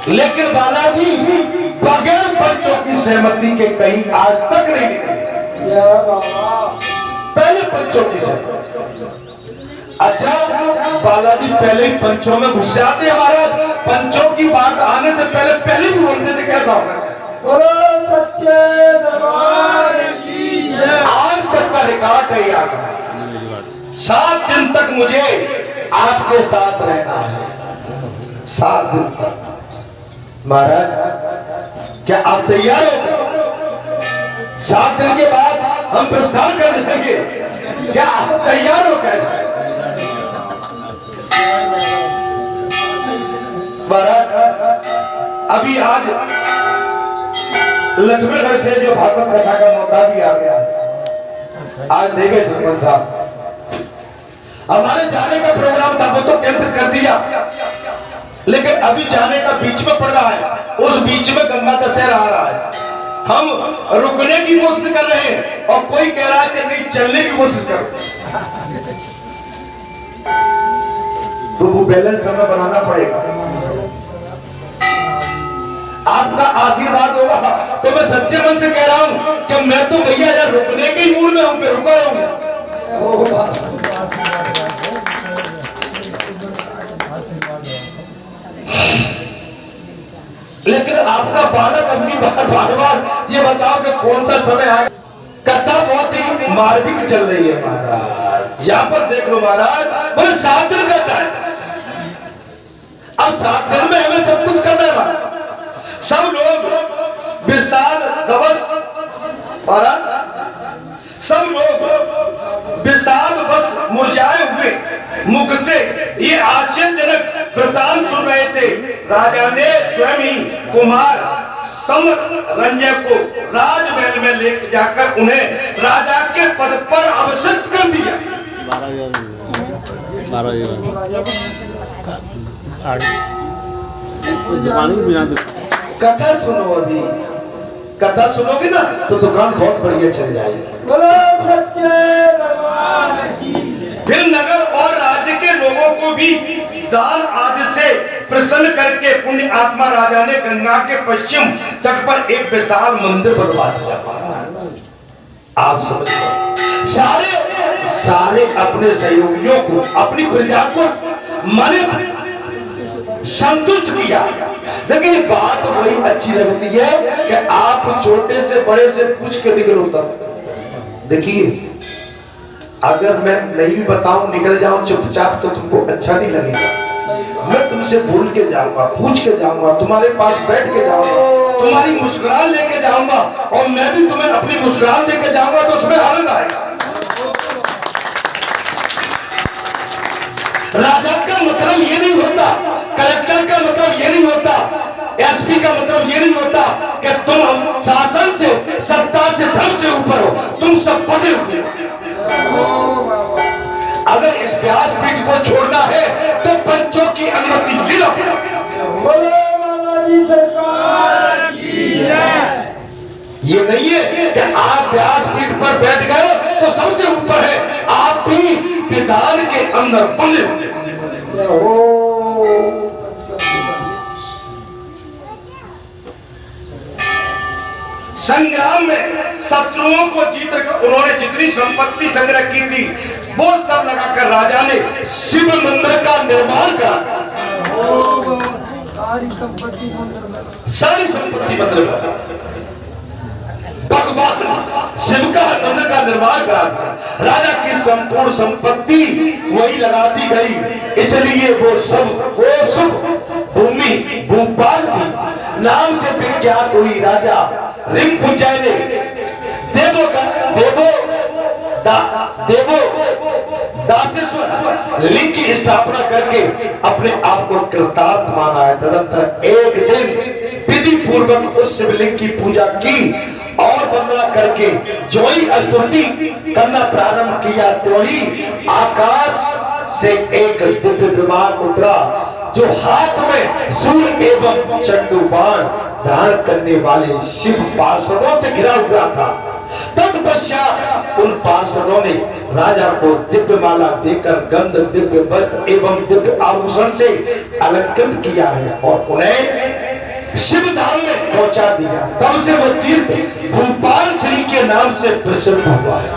लेकिन बालाजी बगैर पंचों की सहमति के कहीं आज तक नहीं निकले। पहले पंचों की सहमति। अच्छा बालाजी पहले ही पंचों में घुस जाते हमारा, पंचों की बात आने से पहले भी बोलते थे कैसा होना चाहिए। बोलो सच्चे दरबार की जय। आज तक का रिकॉर्ड है यहाँ का। 7 दिन तक मुझे आपके साथ रहना है, 7 दिन तक। महाराज क्या आप तैयार हो? 7 दिन के बाद हम प्रस्थान कर जाएंगे, क्या आप तैयार हो? कैसे महाराज अभी आज लक्ष्मणगढ़ से जो भागवत कथा का मौका भी आ गया, आज देखे सरपंच साहब हमारे जाने का प्रोग्राम था वो तो कैंसिल कर दिया, लेकिन अभी जाने का बीच में पड़ रहा है। उस बीच में गंगा दशहरा आ रहा है, हम रुकने की कोशिश कर रहे हैं और कोई कह रहा है कि नहीं चलने की कोशिश करो, तो वो बैलेंस हमें बनाना पड़ेगा। आपका आशीर्वाद होगा तो मैं सच्चे मन से कह रहा हूं कि मैं तो भैया यार रुकने के ही मूड में हूं कि रुका रहूंगा। लेकिन आपका बालक अपनी बार ये बताओ कि कौन सा समय आएगा। कथा बहुत ही मार्मिक चल रही है महाराज, यहाँ पर देख लो महाराज, बोले 7 दिन का टाइम। अब 7 दिन में हमें सब कुछ करना है महाराज। सब लोग विषाद दिवस महाराज, सब लोग विषाद बस मुरझाए हुए मुख से ये आश्चर्यजनक वृतांत सुन रहे थे। राजा ने स्वयं ही कुमार समरंजय को राजमहल में लेकर जाकर उन्हें राजा के पद पर अभिषिक्त कर दिया। कथा सुनो, अभी कथा सुनोगे ना तो दुकान बहुत बढ़िया चल जाएगी। बोलो सच्चे दरबार की। फिर नगर और राज्य के लोगों को भी दान आदि से प्रसन्न करके पुण्य आत्मा राजा ने गंगा के पश्चिम तट पर एक विशाल मंदिर बनवा दिया। आप समझ लो, सारे अपने सहयोगियों को, अपनी प्रजा को माने संतुष्ट किया। देखिए बात वही अच्छी लगती है कि आप छोटे से बड़े से पूछ के निकलो तब। देखिए अगर मैं नहीं भी बताऊं निकल जाऊं चुपचाप तो तुमको अच्छा नहीं लगेगा। मैं तुमसे भूल के जाऊंगा, पूछ के जाऊंगा, तुम्हारे पास बैठ के जाऊंगा, तुम्हारी मुस्कुराहट लेके जाऊंगा और मैं भी तुम्हें अपनी मुस्कुराहट लेके जाऊंगा तो उसमें आनंद आएगा। राजा का मतलब ये नहीं होता, कलेक्टर का मतलब ये नहीं होता, एसपी का मतलब ये नहीं होता कि तुम शासन से, सत्ता से, धर्म से ऊपर हो, तुम सब पदे हुए हो। अगर इस व्यासपीठ को छोड़ना है तो पंचों की अनुमति ले लो। बोलो बालाजी सरकार की जय। ये नहीं है कि आप व्यासपीठ पर बैठ गए तो सबसे ऊपर है, आप भी विधान के अंदर बंधे हो। संग्राम में शत्रुओं को जीत कर उन्होंने जितनी संपत्ति संग्रह की थी वो सब लगाकर राजा ने शिव मंदिर का निर्माण करा। सारी संपत्ति मंदिर में भगवान शिव का मंदिर का निर्माण करा दिया। राजा की संपूर्ण संपत्ति वही लगा दी गई, इसलिए वो सब भूमि भूपाल थी नाम से विख्यात हुई। राजा रिंपुंजय ने देवो दासेश्वर लिंग की स्थापना करके अपने आप को कृतार्थ माना है। तदंतर एक दिन विधि पूर्वक उस शिवलिंग की पूजा की और वंदना करके जो ही स्तुति करना प्रारंभ किया तो ही आकाश से एक दिव्य विमान उतरा जो हाथ में सूर्य एवं चंडू बाण धारण करने वाले शिव पार्षदों से घिरा हुआ था। तत्पश्चात उन पार्षदों ने राजा को दिव्य माला देकर गंध, दिव्य वस्त्र एवं दिव्य आभूषण से अलंकृत किया है और उन्हें शिव धाम में पहुंचा दिया। तब से वो तीर्थ भूपाल श्री के नाम से प्रसिद्ध हुआ है।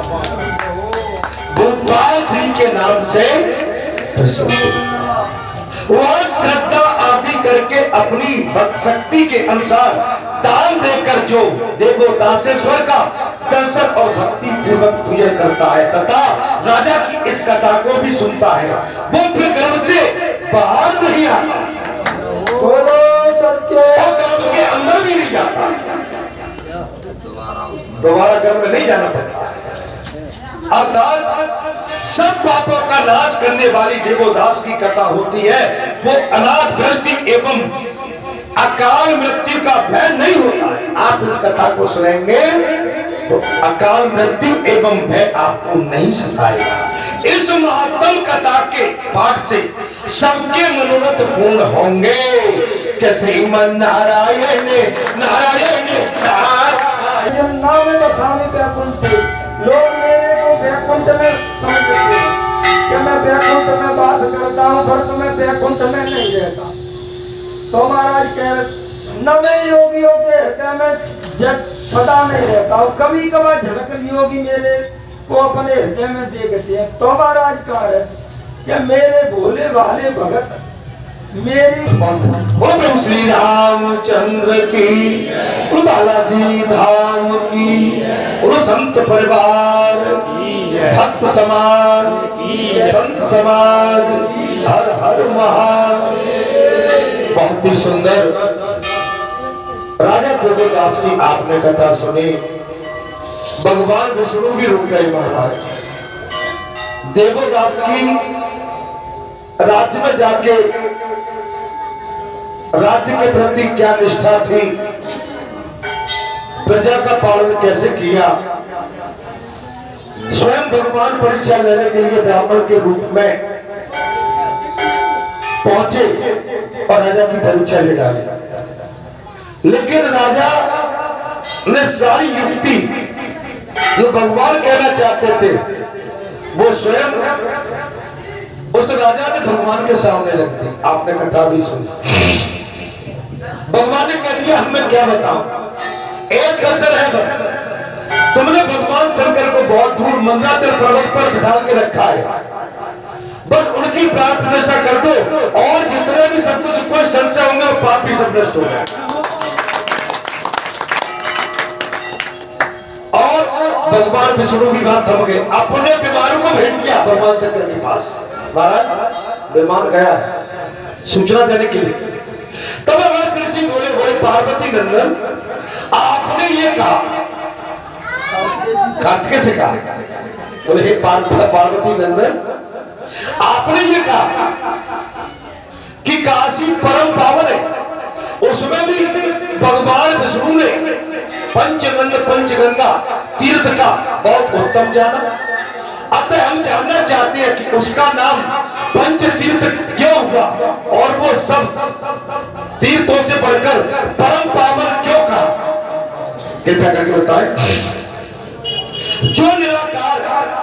भूपाल श्री के नाम से प्रसिद्ध हुआ। वह श्रद्धा आदि करके अपनी भक्त शक्ति के अनुसार दान देकर जो देवोदासेश्वर का दर्शन और भक्ति पूर्वक पूजन करता है तथा राजा की इस कथा को भी सुनता है, वो फिर गर्भ से बाहर नहीं आता, बोलो सच्चे और गर्भ के अंदर भी नहीं जाता, दोबारा गर्भ में नहीं जाना पड़ता। अर्थात सब पापों का नाश करने वाली देवोदास की कथा होती है। वो अनाथ दृष्टि एवं अकाल मृत्यु का भय नहीं होता है। आप इस कथा को सुनेंगे तो अकाल मृत्यु एवं भय आपको नहीं सताएगा। इस महात्म कथा के पाठ से सबके मनोरथ पूर्ण होंगे। कि श्रीमन नारायण नारायण नारायण नाम बसाने वैकुंठ। लोग मेरे को वैकुंठ में समझते हैं कि मैं वैकुंठ में बात करता हूँ, पर तुम्हें वैकुंठ में नहीं रहता। तो महाराज कह रहे न मैं योगियों के हृदय में जब सदा नहीं रहता हूँ, कभी कभार झलक योगी मेरे को अपने हृदय में देखते हैं। तो महाराज कह रहे कि मेरे भोले भाले भगत मेरी बोलो प्रभु श्री रामचंद्र की, बोलो बालाजी धाम की, बोलो संत परिवार, भक्त समाज, संत समाज, हर हर महादेव। बहुत ही सुंदर राजा देवदास की आपने कथा सुनी। भगवान विष्णु भी रुक गए महाराज। देवदास की राज्य में जाके राज्य के प्रति क्या निष्ठा थी, प्रजा का पालन कैसे किया। स्वयं भगवान परीक्षा लेने के लिए ब्राह्मण के रूप में पहुंचे और राजा की परीक्षा ले डाली। लेकिन राजा ने सारी युक्ति जो भगवान कहना चाहते थे वो स्वयं उस राजा ने भगवान के सामने रख दी। आपने कथा भी सुनी। भगवान ने कह दिया हमें क्या बताऊं, एक कसर है बस। तुमने भगवान शंकर को बहुत दूर मंदराचल पर्वत पर बिठा के रखा है, बस उनकी प्राण प्रतिष्ठा कर दो और जितने भी सब कुछ कोई संशय होंगे वो पाप भी सब नष्ट हो गए। और भगवान विष्णु की बात थम गए, अपने विमान को भेज दिया भगवान शंकर के पास। महाराज विमान गया है सूचना देने के लिए। तब अगस्त ऋषि बोले, बोले पार्वती नंदन आपने ये कहा, कार्तिकेय से कहा, बोले हे पार्वती नंदन आपने ये कहा कि काशी परम पावन है, उसमें भी भगवान विष्णु ने पंचनंद पंचगंगा तीर्थ का बहुत उत्तम जाना। अतः हम जानना चाहते हैं कि उसका नाम पंच तीर्थ क्यों हुआ और वो सब तीर्थों से बढ़कर परम पावन क्यों कहा, कृपया करके बताएं। जो निराकार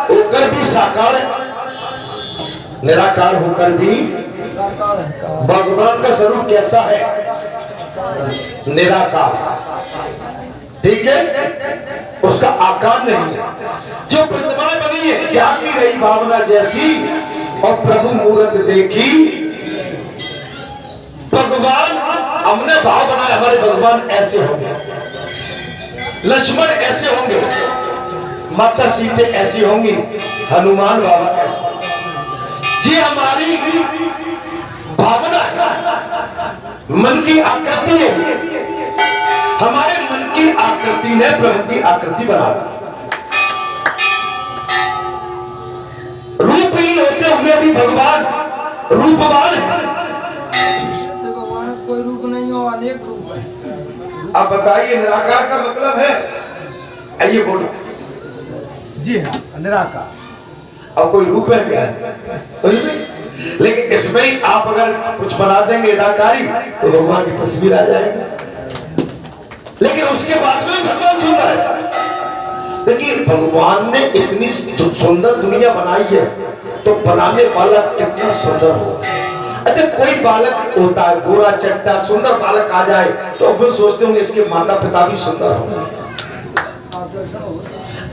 होकर भी साकार है, निराकार होकर भी भगवान का स्वरूप कैसा है, निराकार, ठीक है, उसका आकार नहीं है। जो प्रतिमाएं बनी है जागी रही भावना जैसी और प्रभु मूर्त देखी। भगवान हमने भाव बनाया हमारे भगवान ऐसे होंगे, लक्ष्मण ऐसे होंगे, माता सीते ऐसी होंगी, हनुमान बाबा ऐसे। ये हमारी भावना है, मन की आकृति है। हमारे मन की आकृति ने प्रभु की आकृति बना दी। रूपहीन होते हुए भी भगवान रूपवान है। भगवान कोई रूप नहीं हो, अनेक रूप है। अब बताइए निराकार का मतलब है, आइए बोलो। जी हाँ, निराकार। अब कोई रूप है क्या? लेकिन इसमें ही आप अगर कुछ बना देंगे निराकारी तो भगवान की तस्वीर आ जाएगी। लेकिन उसके बाद में भगवान सुंदर है। देखिए भगवान ने इतनी सुंदर दुनिया बनाई है तो बनाने वाला कितना सुंदर होगा। अच्छा कोई बालक होता है गोरा चट्टा सुंदर बालक आ जाए तो अपन सोचते होंगे इसके माता पिता भी सुंदर होंगे,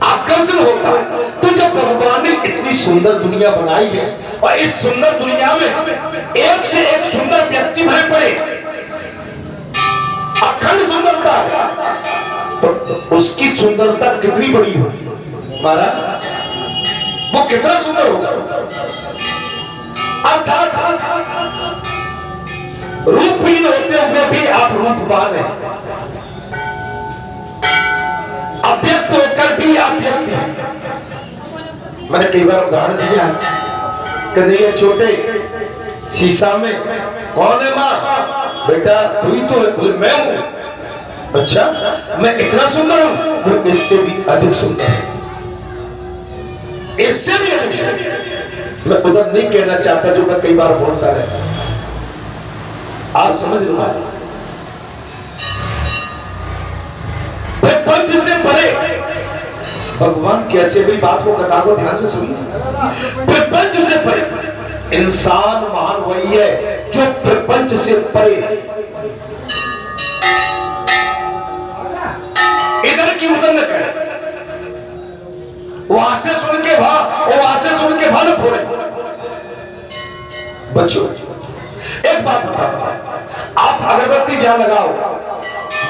आकर्षण होता है। तो जब भगवान ने इतनी सुंदर दुनिया बनाई है और इस सुंदर दुनिया में एक से एक सुंदर व्यक्ति भरे पड़े, अखंड सुंदरता है, तो उसकी सुंदरता कितनी बड़ी होगी महाराज, वो कितना सुंदर होगा। अर्थात रूपहीन होते हुए भी आप रूपवान हैं, अव्यक्त होकर भी आप व्यक्त हैं। मैंने कई बार उदाहरण दिया, कन्हैया छोटे शीशा में कौन है माँ, बेटा तू ही तो है, बोले मैं हूं। अच्छा मैं इतना सुंदर हूं, तो इससे भी अधिक सुंदर है, इससे भी अधिक सुंदर। मैं उधर नहीं कहना चाहता जो मैं कई बार बोलता रहता, आप समझ लो। पंच से परे भगवान कैसे भी बात को कथा को ध्यान से सुनिए। प्रपंच से परे इंसान महान वही है जो प्रपंच से परे, इधर की उधर न करे, वहां से सुन के वहां से सुन के न फोड़े। बच्चों एक बात बताओ, आप अगरबत्ती जहां लगाओ,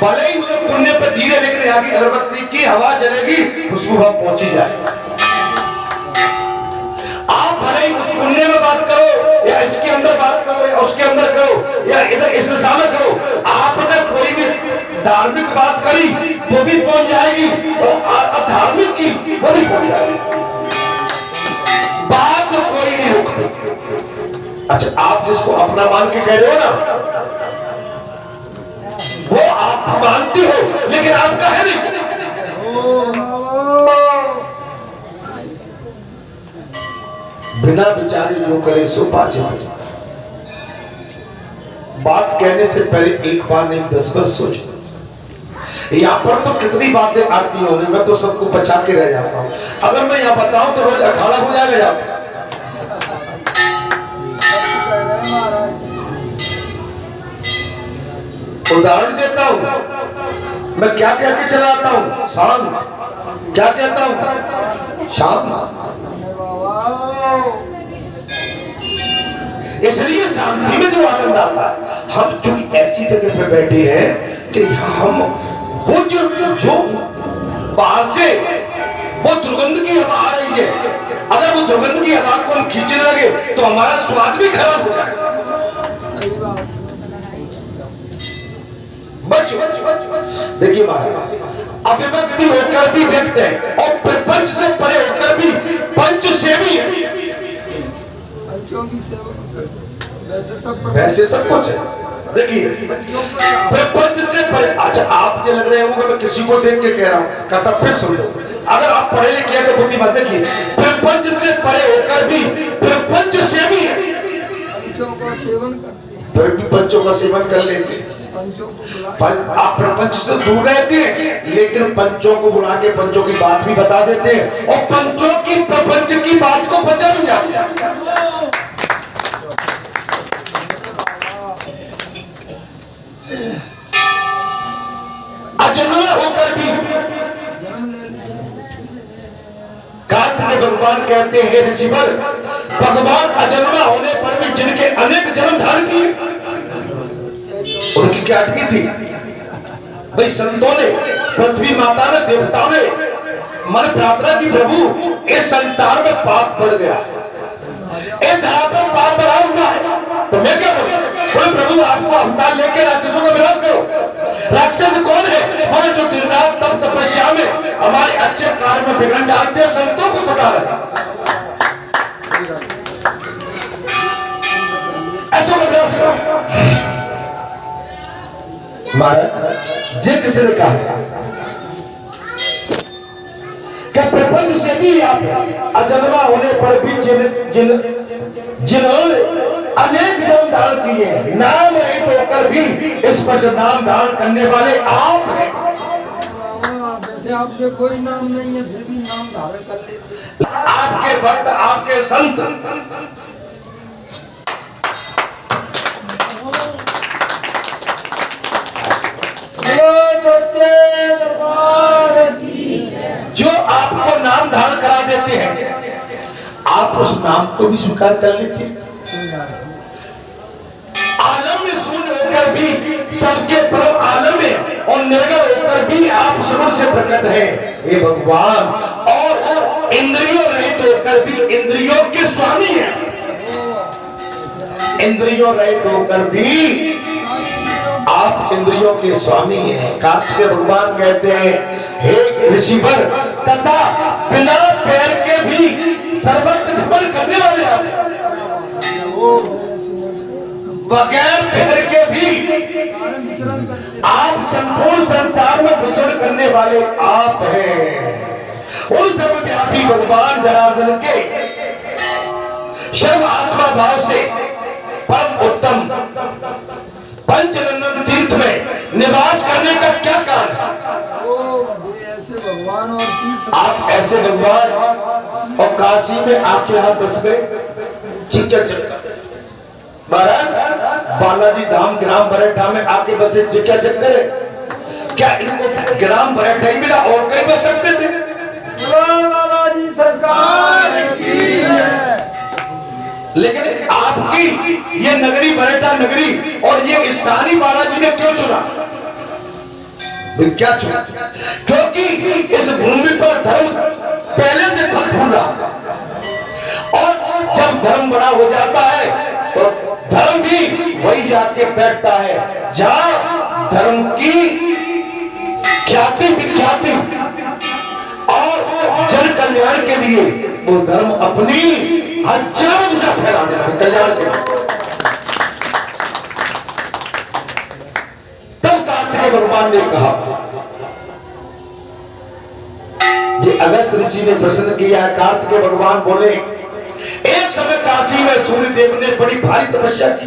भले ही उधर पुण्य पे धीरे, लेकिन यहाँ की अगरबत्ती की हवा चलेगी, खुशबू वहां पहुंची जाए। आप भले ही उस पुण्य में बात करो या इसके अंदर बात करो या उसके अंदर करो या इधर इस दिशा में करो, आपने कोई भी धार्मिक बात करी वो भी पहुंच जाएगी और अधार्मिक की वो भी पहुंच जाएगी, बात कोई नहीं रोकती। अच्छा आप जिसको अपना मान के कह रहे हो ना, वो आप मानती हो लेकिन आपका है नहीं। बिना विचारे जो करे सो पाचे। बात कहने से पहले एक बार नहीं 10 बार सोचो। यहाँ पर तो कितनी बातें आती होंगी, मैं तो सबको बचा के रह जाता हूँ। अगर मैं यहाँ बताऊं तो रोज अखाड़ा हो जाएगा यहाँ। उदाहरण देता हूं, मैं क्या कह के चला आता हूं, शाम क्या कहता हूं, शाम। इसलिए शांति में जो आनंद आता है, हम क्योंकि ऐसी जगह पे बैठे हैं कि हम वो जो बाहर से वो दुर्गंध की हवा आ रही है, अगर वो दुर्गंध की हवा को हम खींचने लगे तो हमारा स्वाद भी खराब हो जाएगा। देखिए अभिव्यक्ति होकर भी व्यक्त है और प्रपंच से परे होकर भी पंच सेवी है, वैसे सब कुछ है। देखिए प्रपंच से परे। अच्छा आप ये लग रहे होंगे मैं किसी को देख के कह रहा हूं, कहता फिर सुन लो, अगर आप पढ़े लिखे हैं तो बुद्धिमान। देखिए प्रपंच से परे होकर भी प्रपंच सेवी है, फिर भी पंचों का सेवन कर लेते हैं। आप प्रपंच से दूर रहते हैं लेकिन पंचों को बुला के पंचों की बात भी बता देते हैं और पंचों की प्रपंच की बात को बचा भी जाते हैं। अजन्मा होकर भी कार्तिक भगवान कहते हैं ऋषिवर, भगवान अजन्मा होने पर भी जिनके अनेक जन्म धारण किए, उनकी क्या अटकी थी भाई? संतों ने, पृथ्वी माता ने, देवताओं ने मन प्रार्थना की, प्रभु इस संसार में पाप बढ़ गया, इस धरा पर पाप बढ़ा हुआ है, तो मैं क्या करूं? बोले प्रभु आपको अवतार लेकर राक्षसों का विनाश करो। राक्षस कौन है? बोले जो दिन रात तप तपस्या में हमारे अच्छे कार्य में विघ्न डालते, संतों को सता रहे, ऐसा विनाश करो। महाराज जी किसने कहा क्या प्रपंच से भी आप अजन्मा होने पर भी जिन्होंने अनेक जन्म धारण किए, नाम रहित होकर भी इस पर नाम धारण करने वाले आप हैं। वैसे आपके कोई नाम नहीं है फिर भी नाम धारण कर लेते। आपके भक्त, आपके संत आप उस नाम को भी स्वीकार कर लेते। आलम में शून्य होकर भी सबके परम आलम में और निर्गल होकर भी आप शुरू से प्रकट हैं हे भगवान, और इंद्रियों रहित होकर भी इंद्रियों के स्वामी हैं। इंद्रियों रहित होकर भी आप इंद्रियों के स्वामी हैं। कार्तिकेय भगवान कहते हैं हे ऋषिवर, तथा बिना पैर के भी सर्वत्र भ्रमण करने वाले आप, बगैर पैर के भी आप संपूर्ण संसार में विचरण करने वाले आप हैं। उन सर्वव्यापी भगवान जनार्दन के सर्व आत्मा भाव से परम उत्तम पंचनंदन तीर्थ में निवास करने का क्या कारण है? भगवान और तीर्थ, आप ऐसे भगवान और काशी में आके यहाँ बस गए। चिक्का चक्कर महाराज बालाजी धाम ग्राम बरेठा में आके बसे, चिक्का चक्कर है क्या? इनको ग्राम बरेठा ही मिला और कहीं बस सकते थे? बालाजी सरकार की है। लेकिन आपकी ये नगरी बरेठा नगरी और ये स्थानीय बालाजी ने क्यों चुना? क्या चुना? क्योंकि इस भूमि पर धर्म पहले से फल फूल रहा था, और जब धर्म बड़ा हो जाता है तो धर्म भी वही जाके बैठता है जहां धर्म की ख्याति विख्याति और जन कल्याण के लिए वो धर्म अपनी हजारों दिशा फैला देना कल्याण के लिए। तब कार्तिकेय भगवान ने कहा, जी अगस्त ऋषि ने प्रश्न किया। कार्तिकेय भगवान बोले, एक समय काशी में सूर्य देव ने बड़ी भारी तपस्या की।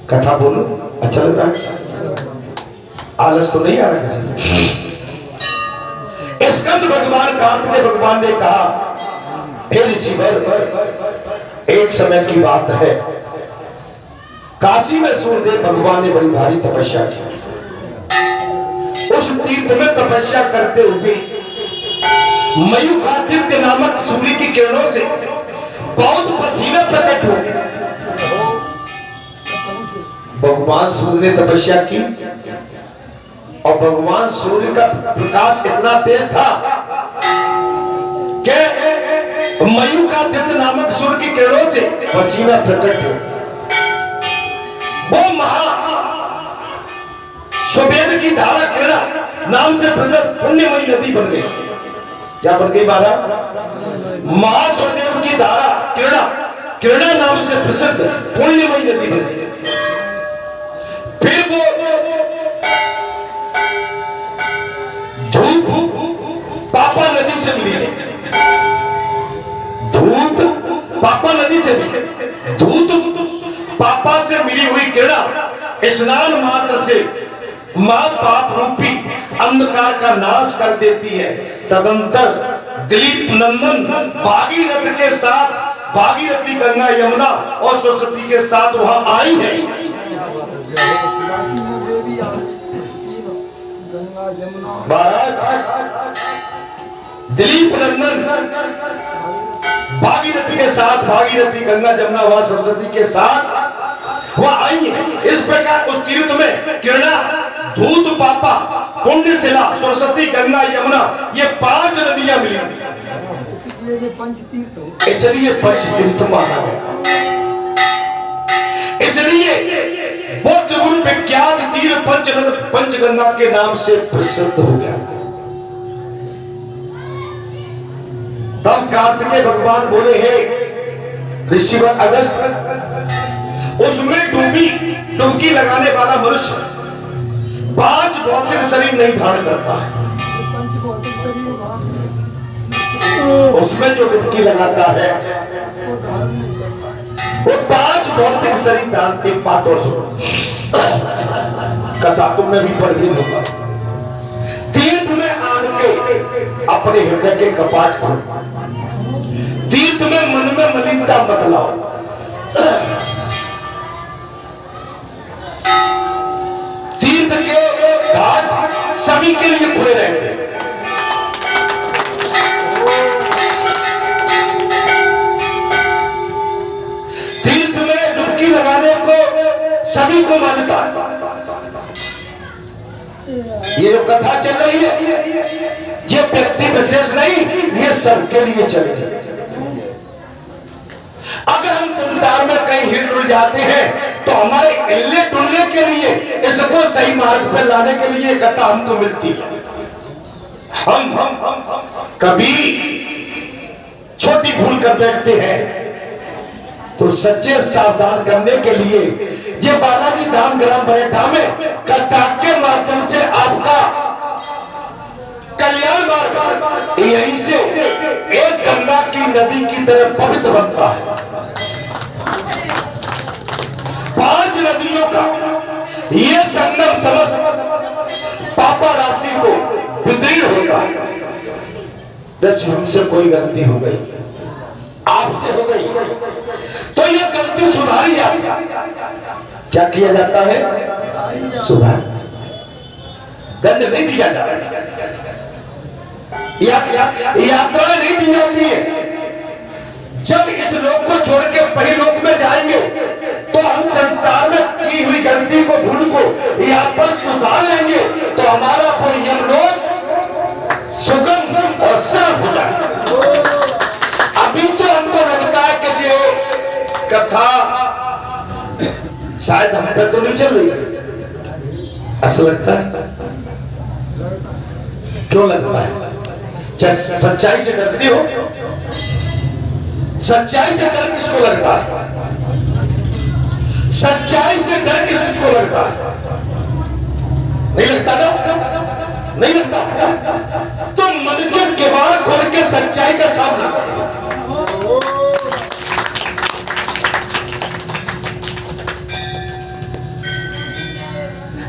कथा बोलो, अच्छा लग रहा है? आलस तो नहीं आ रहा किसी? स्कंद भगवान कार्तिकेय भगवान ने कहा, हे ऋषिवर, एक समय की बात है, काशी में सूर्यदेव भगवान ने बड़ी भारी तपस्या की। उस तीर्थ में तपस्या करते हुए मयूखादित्य नामक सूर्य की किरणों से बहुत पसीना प्रकट हो गया। भगवान सूर्य ने तपस्या की और भगवान सूर्य का प्रकाश इतना तेज था कि मयूखादित्य नामक सूर्य की किरणों से पसीना प्रकट हो। वो महा सुवेद की धारा किरणा नाम से प्रसिद्ध पुण्यमयी नदी बन गई। क्या बन गई महाराज? महासुदेव की धारा किरणा नाम से प्रसिद्ध पुण्यमयी नदी बन गई। फिर वो धूप पापा नदी से मिली है। धूत पापा नदी से मिली। धूत पापा से मिली हुई किरणा स्नान मात्र से मां पाप रूपी अंधकार का नाश कर देती है। तदंतर दिलीप नंदन भागीरथ के साथ, भागीरथी गंगा यमुना और सरस्वती के साथ वहां आई है। महाराज दिलीप नंदन भागीरथी के साथ, भागीरथी गंगा जमुना वहां सरस्वती के साथ वहां आई है। इस प्रकार उस तीर्थ में किरणा, धूत पापा, पुण्यशिला, सरस्वती, गंगा, यमुना, ये 5 नदियां मिली। इसलिए पंचतीर्थ माना गया। इसलिए वो त्रिभुवन विख्यात तीर पंचगंगा के नाम से प्रसिद्ध हो गया। तब कार्तिकेय भगवान बोले, हे ऋषिवर अगस्त, उसमें डुबकी लगाने वाला मनुष्य 5 भौतिक शरीर नहीं धारण करता है। उसमें जो डुबकी लगाता है वो 5 भौतिक शरीर धारण। एक बात और सुनो, कथा तुमने भी पढ़ भी होगा। तीर्थ में आन के अपने हृदय के कपाट खोलो। तीर्थ में मन में मलिनता मत लाओ। तीर्थ के घाट सभी के लिए खुले रहते हैं। सभी को मान्यता है। ये जो कथा चल रही है ये व्यक्ति विशेष नहीं, ये सबके लिए चल रही है। अगर हम संसार में कहीं हिल डुल जाते हैं तो हमारे हिलने डुलने के लिए, इसको सही मार्ग पर लाने के लिए कथा हमको मिलती है। हम कभी छोटी भूल कर बैठते हैं तो सच्चे सावधान करने के लिए ये बालाजी धाम ग्राम बरेठा में कथा के माध्यम से आपका कल्याण मार्ग यहीं से एक गंगा की नदी की तरह पवित्र बनता है। 5 नदियों का ये संगम समस्त पापा राशि को विदीर्ण होता है। जब हमसे कोई गलती हो गई, आपसे हो गई, तो यह गलती सुधारी जाती है। क्या किया जाता है? सुधार। दंड नहीं दिया जाता, यात्रा नहीं दी जाती है। जब इस लोक को छोड़ के परलोक में जाएंगे तो हम संसार में की हुई गलती को, भूल को यहाँ पर सुधार लेंगे तो हमारा वो यमलोक सुगम और साफ हो जाए। अभी तो हमको लगता है कि ये कथा शायद हम पे तो नहीं चल रही, ऐसा लगता है। क्यों लगता है? सच्चाई से डरती हो? सच्चाई से डर किसको लगता है? सच्चाई से डर किसको लगता है? नहीं लगता ना? नहीं लगता तो मन के किवाड़ खोल के सच्चाई का सामना करो।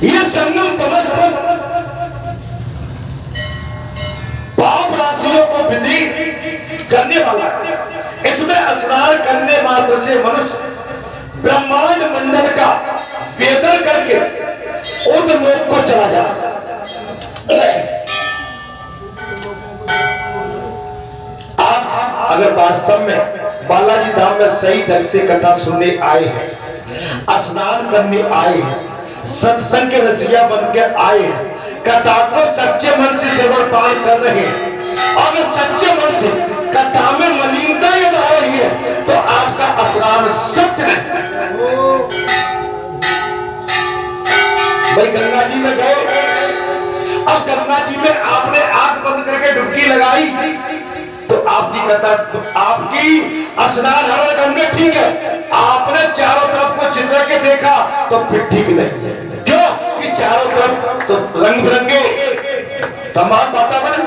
ये संगम समस्त पाप राशियों को विदीर्ण करने वाला है। इसमें स्नान करने मात्र से मनुष्य ब्रह्मांड मंडल का वेदन करके उस लोक को चला जाता। आप अगर वास्तव में बालाजी धाम में सही ढंग से कथा सुनने आए हैं, स्नान करने आए हैं, सत्संग के रसिया बनकर आए हैं, कथा को सच्चे मन से सेवन पान कर रहे हैं, अगर सच्चे मन से कथा में मलिनता यदि आ रही है तो आपका स्नान सत्य नहीं। भाई गंगा जी में गए, अब गंगा जी में आपने आंख बंद करके डुबकी लगाई तो आपकी कथा, आपकी स्नान हरण गंगा ठीक है, आपने चारों तरफ को चित्र के देखा तो फिर ठीक नहीं है। क्यों कि चारों तरफ तो रंग बिरंगे तमाम वातावरण,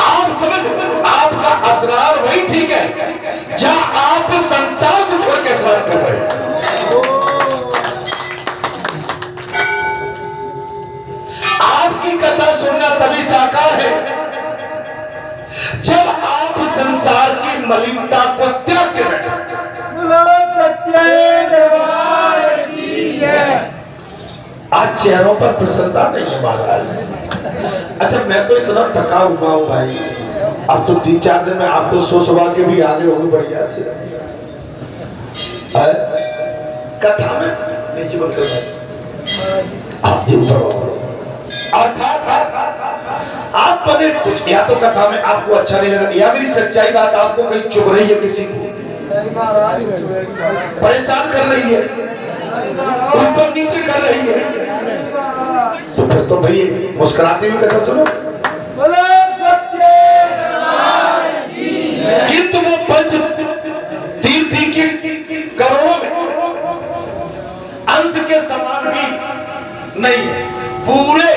आप समझ, आपका स्नान वही ठीक है जहां आप संसार को छोड़ के स्नान कर रहे हैं। आपकी कथा सुनना तभी साकार है जब आप संसार की मलिनता को त्याग के बैठे। आज चेहरों पर प्रसन्नता नहीं है महाराज। अच्छा मैं तो इतना थका हुआ हूं भाई, अब तो 3-4 दिन में आप तो सो सुबह के भी आगे होगी बढ़िया से। कथा में नीचे आप दिन अर्थात आप बने कुछ, या तो कथा में आपको अच्छा नहीं लगा, या मेरी सच्चाई बात आपको कहीं चुभ रही है, किसी को परेशान कर रही है, ऊपर नीचे कर रही है, तो फिर तो भाई मुस्कुराती हुई कथा सुनो। किंतु वो पंच तीर्थी के करोड़ों में अंश के समान भी नहीं है। पूरे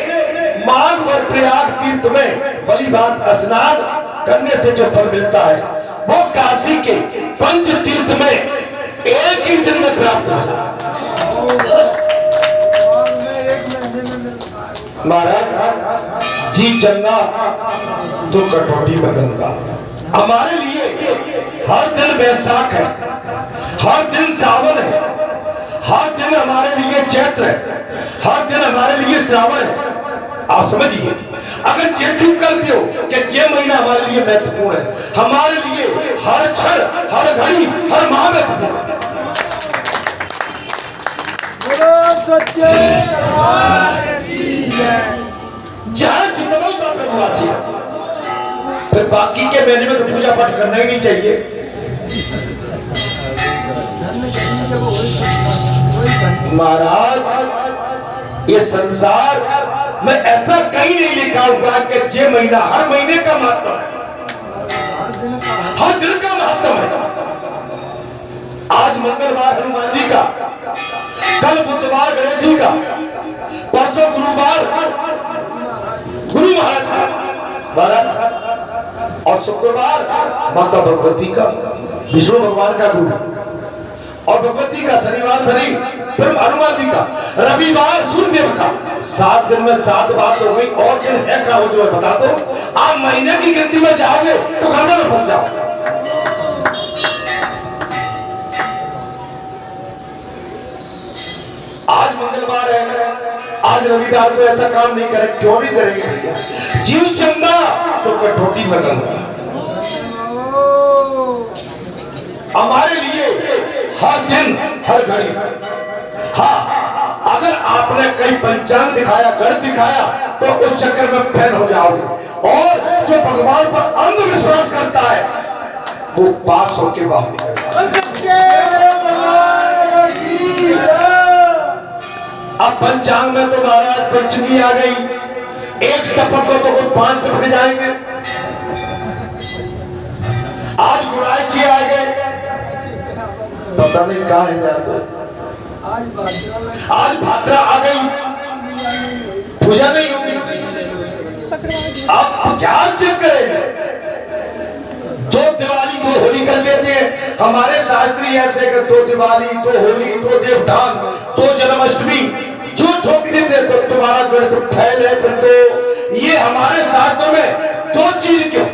माघ व प्रयाग तीर्थ में भली बात स्नान करने से जो फल मिलता है वो काशी के पंच तीर्थ में एक ही दिन में प्राप्त होता है। महाराज जी चंगा तो कटौती में गंगा। हमारे लिए हर दिन वैशाख है, हर दिन सावन है, हर दिन हमारे लिए चैत्र है, हर दिन हमारे लिए श्रावण है। आप समझिए, अगर ये चूक करते हो कि ये महीना हमारे लिए महत्वपूर्ण है, हमारे लिए हर क्षण, हर घड़ी, हर माह महत्वपूर्ण है। सच्चे दरबार की जय। जहाँ जितना होता प्रभु आसी, फिर बाकी के महीने में तो पूजा पाठ करना ही नहीं चाहिए। महाराज ये संसार में ऐसा कहीं नहीं लिखा हुआ कि ये महीना हर महीने का महत्व है, हर दिन का महत्व है। आज मंगलवार हनुमान जी का, कल बुधवार गणेश जी का, परसों गुरुवार गुरु महाराज का व्रत, और शुक्रवार माता भगवती का, विष्णु भगवान का गुरु, और भगवती का शनिवार शनि, फिर हनुमान जी का, रविवार सूर्यदेव का। 7 दिन में 7 बात हो गई। और दिन है क्या हो जो मैं बता दो। आप महीने की गिनती में जाओगे तो गड़बड़ में फंस जाओ। आज मंगलवार है, आज रविवार को ऐसा काम नहीं करे, क्यों नहीं करेंगे? जीव चंदा तो कठौती में गंगा। हमारे लिए हर दिन हर घड़ी। हाँ, अगर आपने कहीं पंचांग दिखाया, गढ़ दिखाया, तो उस चक्कर में फेल हो जाओगे। और जो भगवान पर अंधविश्वास करता है वो पास होके बाहर निकलता है। अब पंचांग में तो महाराज पंचमी आ गई, एक टपक को तो कोई 5 टपक जाएंगे। आज गुड़ाई आ गए, पता नहीं कहा है जाते। आज भाद्रा आ गई, पूजा नहीं होगी। आप क्या चेक करेंगे? 2 दिवाली 2 होली कर देते हैं। हमारे शास्त्री ऐसे कि 2 दिवाली 2 होली 2 देवठान 2 जन्माष्टमी जो ठोक देते तो तुम्हारा गणित फैल है। फिर तो ये हमारे शास्त्र में 2 चीज क्यों?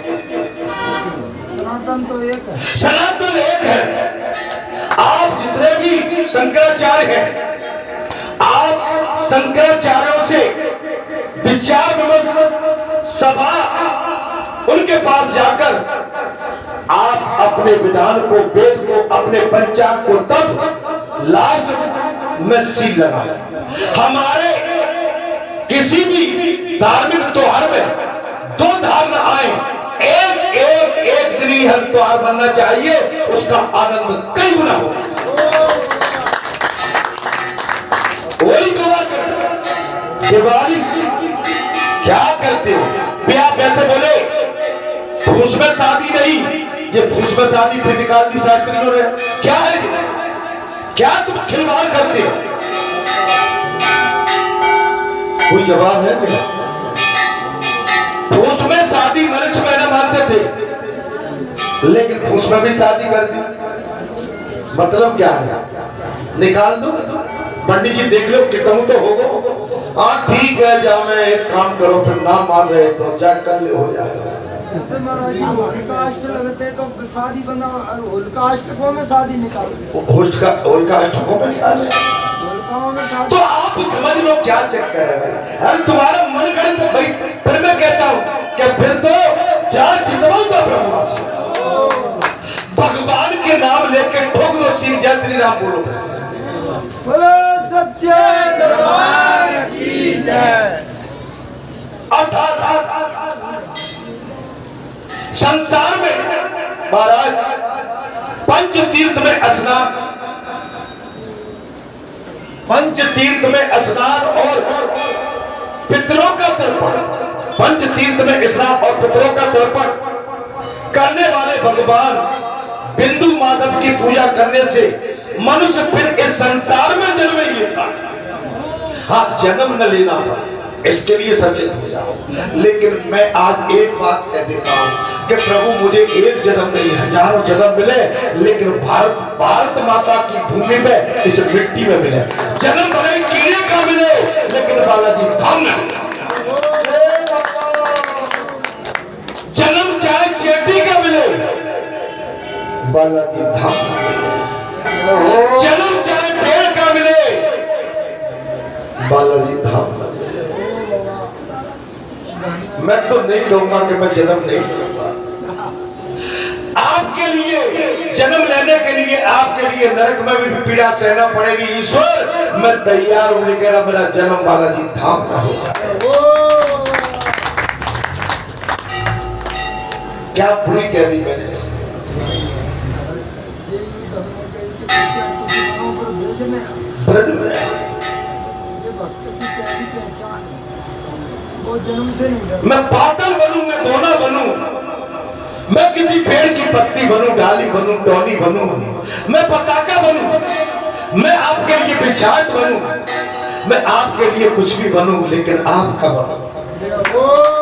सनातन तो एक है, सनातन एक है। आप जितने भी शंकराचार्य हैं, आप शंकराचार्यों से विचार विमर्श सभा उनके पास जाकर आप अपने विधान को, वेद को, अपने पंचांग को तब लास्ट में सील लगाए। हमारे किसी भी धार्मिक त्योहार में 2 धारणा आए, एक दिन ही हर त्योहार बनना चाहिए, उसका आनंद कई गुना होगा। वही दिवाली क्या करते हो? आप ऐसे बोले फूस में शादी नहीं, ये फूस में शादी फिर निकाल दी शास्त्रियों ने। क्या है, क्या तुम खिलवाड़ करते हो? कोई जवाब है क्या? फूस में शादी मनुष्य महीना मानते थे, लेकिन फूस में भी शादी कर दी। मतलब क्या है? निकाल दो। पंडित जी देख लो कितना तो होगा। हाँ ठीक है, जा मैं एक काम करो, फिर नाम मान रहे तो जा कर ले, हो जाएगा। लगते तो शादी बना, होलिकाष्टकों में शादी निकालो, होलिकाष्टकों में शादी। तो आप समझ लो क्या चक्कर है भाई। अरे तुम्हारा मन करे तो भाई, फिर मैं कहता हूँ कि फिर तो जा चितवा तो ब्रह्मासी, भगवान के नाम लेके ठोक दो, सिंह जय श्री राम बोलो, बोलो सच्चे दरबार की जय। अर्थात संसार में महाराज पंच तीर्थ में स्नान, पंच तीर्थ में स्नान और पितरों का तर्पण, पंच तीर्थ में स्नान और पितरों का तर्पण करने वाले भगवान बिंदु माधव की पूजा करने से मनुष्य फिर इस संसार में जन्म नहीं लेता। हाँ, जन्म न लेना पड़े इसके लिए सचेत हो जाओ। लेकिन मैं आज एक बात कह देता हूँ कि प्रभु मुझे एक जन्म नहीं, हजारों जन्म मिले, लेकिन भारत माता की भूमि में, इस मिट्टी में मिले। जन्म भले कीड़े का मिले, लेकिन बालाजी धाम में मिले। जन्म चाहे चेटी का मिले, बालाजी धाम में मिले। जन्म चाहे पेड़ का मिले, बालाजी धाम में। मैं तो नहीं कहूंगा कि मैं जन्म नहीं लूंगा। आपके लिए जन्म लेने के लिए आपके लिए नरक में भी पीड़ा सहना पड़ेगी। ईश्वर मैं तैयार हूं, लेकिन मेरा जन्म बालाजी धाम का हो जाए। क्या बुरी कह दी मैंने इसे? ब्रज में मैं पातल बनूं, मैं दोना बनूं, मैं किसी पेड़ की पत्ती बनूं, डाली बनूं, टोनी बनूं, मैं पताका बनूं, मैं आपके लिए बिछात बनूं, मैं आपके लिए कुछ भी बनूं, लेकिन आपका बनूं।